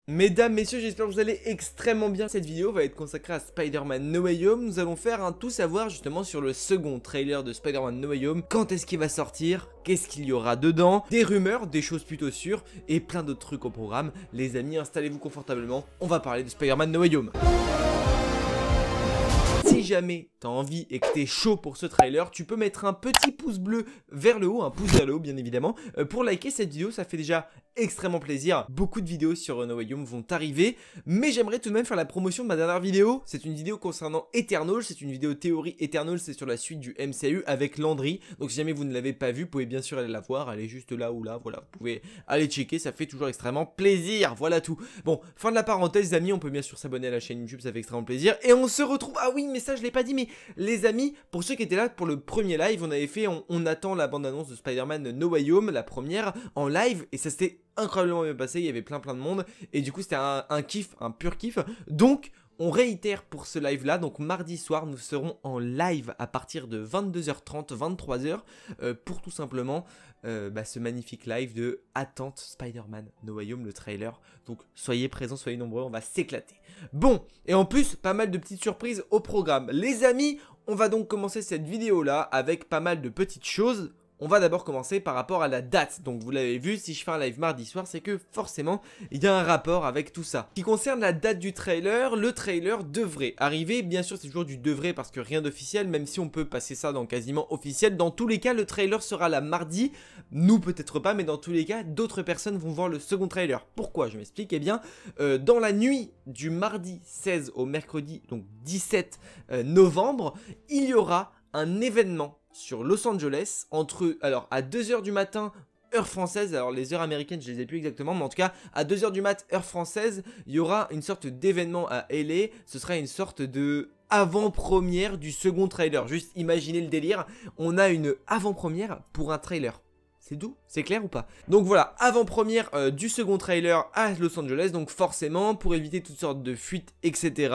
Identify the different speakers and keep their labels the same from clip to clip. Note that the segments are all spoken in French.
Speaker 1: Mesdames, messieurs, j'espère que vous allez extrêmement bien. Cette vidéo va être consacrée à Spider-Man No Way Home. Nous allons faire un tout savoir justement sur le second trailer de Spider-Man No Way Home. Quand est-ce qu'il va sortir? Qu'est-ce qu'il y aura dedans? Des rumeurs, des choses plutôt sûres et plein d'autres trucs au programme. Les amis, installez-vous confortablement. On va parler de Spider-Man No Way Home. Si jamais t'as envie et que t'es chaud pour ce trailer, tu peux mettre un petit pouce bleu vers le haut, un pouce vers le haut bien évidemment, pour liker cette vidéo, ça fait déjà extrêmement plaisir. Beaucoup de vidéos sur No Way Home vont arriver, mais j'aimerais tout de même faire la promotion de ma dernière vidéo. C'est une vidéo concernant Eternals, c'est une vidéo théorie Eternals, c'est sur la suite du MCU avec Landry. Donc si jamais vous ne l'avez pas vue, vous pouvez bien sûr aller la voir, elle est juste là ou là, voilà, vous pouvez aller checker, ça fait toujours extrêmement plaisir, voilà tout. Bon, fin de la parenthèse les amis, on peut bien sûr s'abonner à la chaîne YouTube, ça fait extrêmement plaisir. Et on se retrouve, ah oui mais ça je l'ai pas dit, mais les amis, pour ceux qui étaient là pour le premier live, on avait fait, on attend la bande-annonce de Spider-Man No Way Home, la première, en live, et ça s'était incroyablement bien passé, il y avait plein de monde, et du coup c'était un kiff, un pur kiff, donc on réitère pour ce live là, donc mardi soir nous serons en live à partir de 22h30, 23h, pour tout simplement ce magnifique live de Attente Spider-Man No Way Home, le trailer, donc soyez présents, soyez nombreux, on va s'éclater. Bon, et en plus pas mal de petites surprises au programme, les amis, on va donc commencer cette vidéo là avec pas mal de petites choses. On va d'abord commencer par rapport à la date, donc vous l'avez vu, si je fais un live mardi soir, c'est que forcément, il y a un rapport avec tout ça. Qui concerne la date du trailer, le trailer devrait arriver, bien sûr c'est toujours du devrait parce que rien d'officiel, même si on peut passer ça dans quasiment officiel, dans tous les cas le trailer sera là mardi, nous peut-être pas, mais dans tous les cas, d'autres personnes vont voir le second trailer. Pourquoi? Je m'explique, eh bien, dans la nuit du mardi 16 au mercredi, donc 17 novembre, il y aura un événement sur Los Angeles, alors à 2h du matin, heure française, alors les heures américaines je les ai plus exactement, mais en tout cas à 2h du mat, heure française, il y aura une sorte d'événement à LA, ce sera une sorte de avant-première du second trailer, juste imaginez le délire, on a une avant-première pour un trailer. C'est doux? C'est clair ou pas? Donc voilà, avant-première du second trailer à Los Angeles, donc forcément, pour éviter toutes sortes de fuites, etc.,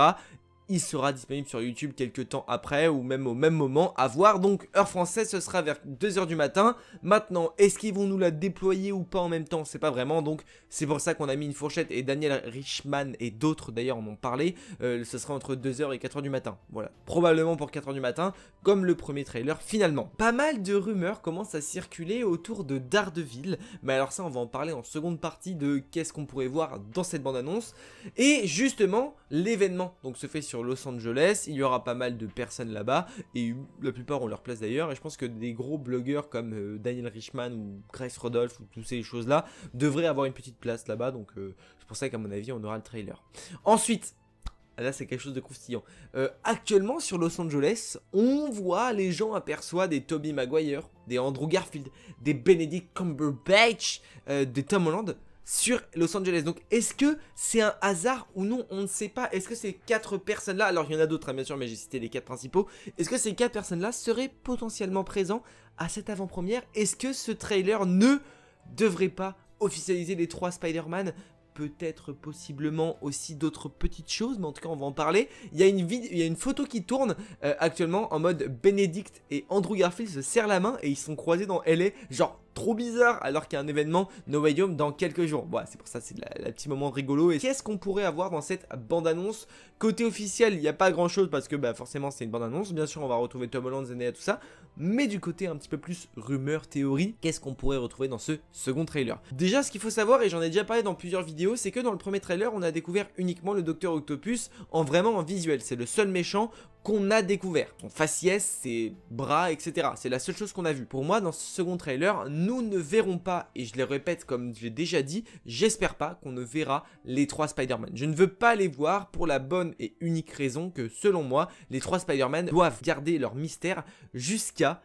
Speaker 1: il sera disponible sur YouTube quelques temps après ou même au même moment à voir. Donc heure française ce sera vers 2h du matin. Maintenant est-ce qu'ils vont nous la déployer ou pas en même temps? C'est pas vraiment, donc c'est pour ça qu'on a mis une fourchette et Daniel Richman et d'autres d'ailleurs en ont parlé. Ce sera entre 2h et 4h du matin. Voilà, probablement pour 4h du matin comme le premier trailer finalement. Pas mal de rumeurs commencent à circuler autour de Daredevil. Mais alors ça on va en parler en seconde partie de qu'est-ce qu'on pourrait voir dans cette bande annonce. Et justement l'événement donc se fait sur Los Angeles, il y aura pas mal de personnes là-bas et la plupart ont leur place d'ailleurs et je pense que des gros blogueurs comme Daniel Richman ou Grace Rodolph ou toutes ces choses là devraient avoir une petite place là-bas, donc c'est pour ça qu'à mon avis on aura le trailer. Ensuite, là c'est quelque chose de croustillant, actuellement sur Los Angeles on voit, les gens aperçoivent des Tobey Maguire, des Andrew Garfield, des Benedict Cumberbatch, des Tom Holland sur Los Angeles. Donc est-ce que c'est un hasard ou non? On ne sait pas. Est-ce que ces 4 personnes là, alors il y en a d'autres hein, bien sûr, mais j'ai cité les 4 principaux, est-ce que ces 4 personnes là seraient potentiellement présents à cette avant-première? Est-ce que ce trailer ne devrait pas officialiser les 3 Spider-Man? Peut-être possiblement aussi d'autres petites choses, mais en tout cas on va en parler. Il y a une photo qui tourne actuellement en mode Benedict et Andrew Garfield se serrent la main et ils sont croisés dans LA, genre trop bizarre, alors qu'il y a un événement No Way Home dans quelques jours. Voilà, c'est pour ça, c'est le petit moment rigolo. Et qu'est-ce qu'on pourrait avoir dans cette bande-annonce? Côté officiel, il n'y a pas grand-chose parce que forcément c'est une bande-annonce. Bien sûr, on va retrouver Tom Holland, Zendaya, tout ça. Mais du côté un petit peu plus rumeur, théorie, qu'est-ce qu'on pourrait retrouver dans ce second trailer? Déjà, ce qu'il faut savoir, et j'en ai déjà parlé dans plusieurs vidéos, c'est que dans le premier trailer, on a découvert uniquement le Docteur Octopus vraiment en visuel. C'est le seul méchant qu'on a découvert. Son faciès, ses bras, etc. C'est la seule chose qu'on a vue. Pour moi, dans ce second trailer, nous ne verrons pas, et je le répète comme je l'ai déjà dit, j'espère pas qu'on ne verra les 3 Spider-Man. Je ne veux pas les voir pour la bonne et unique raison que, selon moi, les 3 Spider-Man doivent garder leur mystère jusqu'à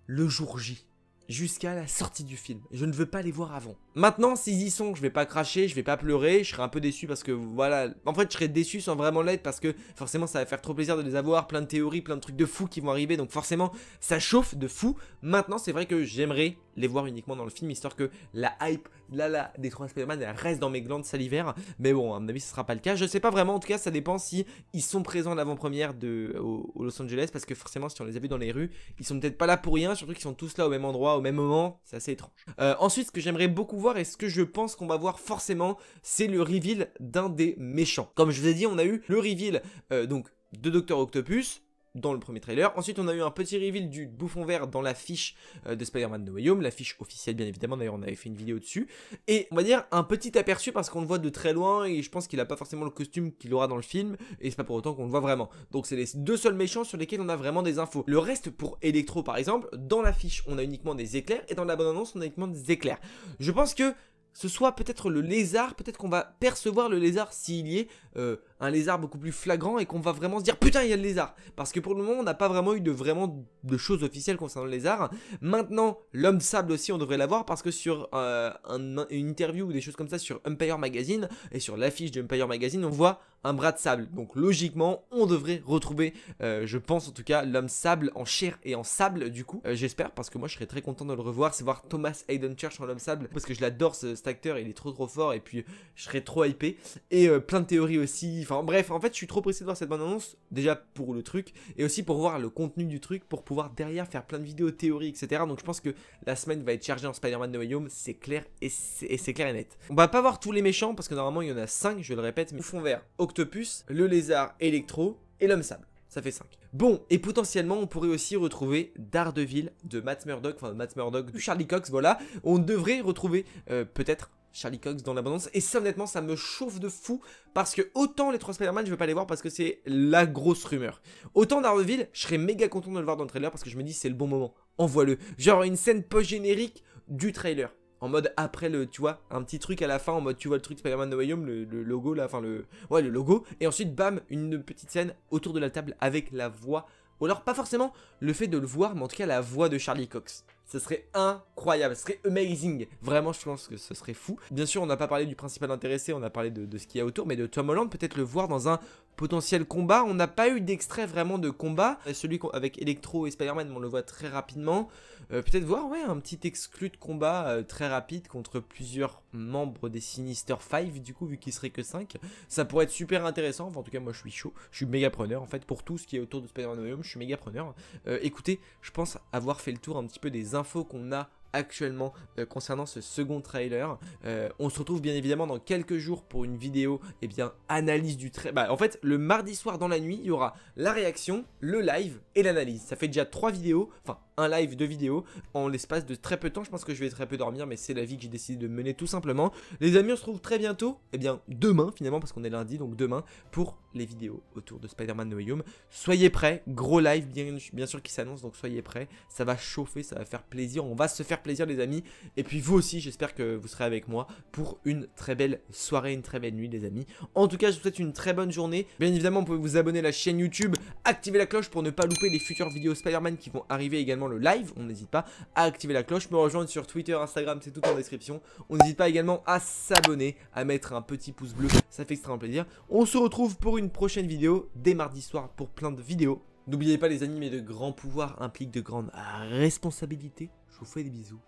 Speaker 1: le jour J. Jusqu'à la sortie du film. Je ne veux pas les voir avant. Maintenant, s'ils y sont, je vais pas cracher, je vais pas pleurer, je serai un peu déçu parce que voilà, en fait, je serai déçu sans vraiment l'être parce que forcément, ça va faire trop plaisir de les avoir, plein de théories, plein de trucs de fous qui vont arriver, donc forcément, ça chauffe de fou. Maintenant, c'est vrai que j'aimerais les voir uniquement dans le film, histoire que la hype là, des 3 Spider-Man elle reste dans mes glandes salivaires. Mais bon, à mon avis, ce sera pas le cas. Je sais pas vraiment, en tout cas, ça dépend si ils sont présents à l'avant-première au Los Angeles, parce que forcément, si on les a vus dans les rues, ils sont peut-être pas là pour rien, surtout qu'ils sont tous là au même endroit, au même moment. C'est assez étrange. Ensuite, ce que j'aimerais beaucoup voir et ce que je pense qu'on va voir forcément, c'est le reveal d'un des méchants. Comme je vous ai dit, on a eu le reveal donc de Dr. Octopus dans le premier trailer. Ensuite, on a eu un petit reveal du bouffon vert dans l'affiche de Spider-Man No Way Home, l'affiche officielle bien évidemment, d'ailleurs on avait fait une vidéo dessus. Et on va dire un petit aperçu parce qu'on le voit de très loin et je pense qu'il n'a pas forcément le costume qu'il aura dans le film et c'est pas pour autant qu'on le voit vraiment. Donc c'est les deux seuls méchants sur lesquels on a vraiment des infos. Le reste pour Electro par exemple, dans l'affiche on a uniquement des éclairs et dans la bande-annonce on a uniquement des éclairs. Je pense que ce soit peut-être le lézard, peut-être qu'on va percevoir le lézard s'il y est, un lézard beaucoup plus flagrant et qu'on va vraiment se dire putain il y a le lézard. Parce que pour le moment on n'a pas vraiment eu de choses officielles concernant le lézard. Maintenant l'homme sable aussi on devrait l'avoir parce que sur une interview ou des choses comme ça sur Empire Magazine et sur l'affiche de Empire Magazine on voit un bras de sable. Donc logiquement on devrait retrouver, je pense en tout cas, l'homme sable en chair et en sable du coup. J'espère parce que moi je serais très content de le revoir, c'est voir Thomas Hayden Church en l'homme sable parce que je l'adore cet acteur, il est trop fort et puis je serais trop hypé. Et plein de théories aussi. Enfin bref, en fait je suis trop pressé de voir cette bande annonce, déjà pour le truc et aussi pour voir le contenu du truc, pour pouvoir derrière faire plein de vidéos théories etc. Donc je pense que la semaine va être chargée en Spider-Man No Way Home, c'est clair et c'est clair et net. On va pas voir tous les méchants parce que normalement il y en a 5, je le répète, mais fond vert, Octopus, le lézard Electro et l'homme sable. Ça fait 5. Bon, et potentiellement, on pourrait aussi retrouver Daredevil de Matt Murdock, de Charlie Cox, voilà. On devrait retrouver peut-être Charlie Cox dans l'abondance. Et ça, honnêtement, ça me chauffe de fou. Parce que autant les 3 Spider-Man, je veux pas les voir parce que c'est la grosse rumeur. Autant Daredevil, je serais méga content de le voir dans le trailer parce que je me dis c'est le bon moment. Envoie-le. Genre une scène post-générique du trailer. En mode après le, tu vois, un petit truc à la fin, en mode tu vois le truc Spider-Man No Way Home, le logo là, enfin le logo. Et ensuite, bam, une petite scène autour de la table avec la voix. Ou alors pas forcément le fait de le voir, mais en tout cas la voix de Charlie Cox. Ce serait incroyable, ce serait amazing. Vraiment, je pense que ce serait fou. Bien sûr, on n'a pas parlé du principal intéressé, on a parlé de ce qu'il y a autour, mais de Tom Holland, peut-être le voir dans un potentiel combat. On n'a pas eu d'extrait vraiment de combat. Celui avec Electro et Spider-Man, on le voit très rapidement. Peut-être voir, ouais, un petit exclu de combat très rapide contre plusieurs membres des Sinister 5, du coup, vu qu'il serait que 5. Ça pourrait être super intéressant. Enfin, en tout cas, moi, je suis chaud. Je suis méga preneur, en fait, pour tout ce qui est autour de Spider-Man No Way Home. Je suis méga preneur. Écoutez, je pense avoir fait le tour un petit peu des infos qu'on a actuellement concernant ce second trailer. On se retrouve bien évidemment dans quelques jours pour une vidéo analyse du trailer. Bah, en fait le mardi soir dans la nuit il y aura la réaction, le live et l'analyse. Ça fait déjà 3 vidéos, enfin un live, 2 vidéos en l'espace de très peu de temps. Je pense que je vais très peu dormir mais c'est la vie que j'ai décidé de mener tout simplement. Les amis, on se retrouve très bientôt, demain finalement parce qu'on est lundi, donc demain pour les vidéos autour de Spider-Man No Way Home. Soyez prêts, gros live bien sûr qui s'annonce, donc soyez prêts, ça va chauffer, ça va faire plaisir, on va se faire plaisir les amis, et puis vous aussi j'espère que vous serez avec moi pour une très belle soirée, une très belle nuit les amis. En tout cas je vous souhaite une très bonne journée, bien évidemment vous pouvez vous abonner à la chaîne YouTube, activer la cloche pour ne pas louper les futures vidéos Spider-Man qui vont arriver, également le live, on n'hésite pas à activer la cloche, me rejoindre sur Twitter, Instagram, c'est tout en description, on n'hésite pas également à s'abonner, à mettre un petit pouce bleu, ça fait extrêmement plaisir. On se retrouve pour une prochaine vidéo dès mardi soir pour plein de vidéos. N'oubliez pas les amis, mais de grands pouvoirs impliquent de grandes responsabilités. Je vous fais des bisous.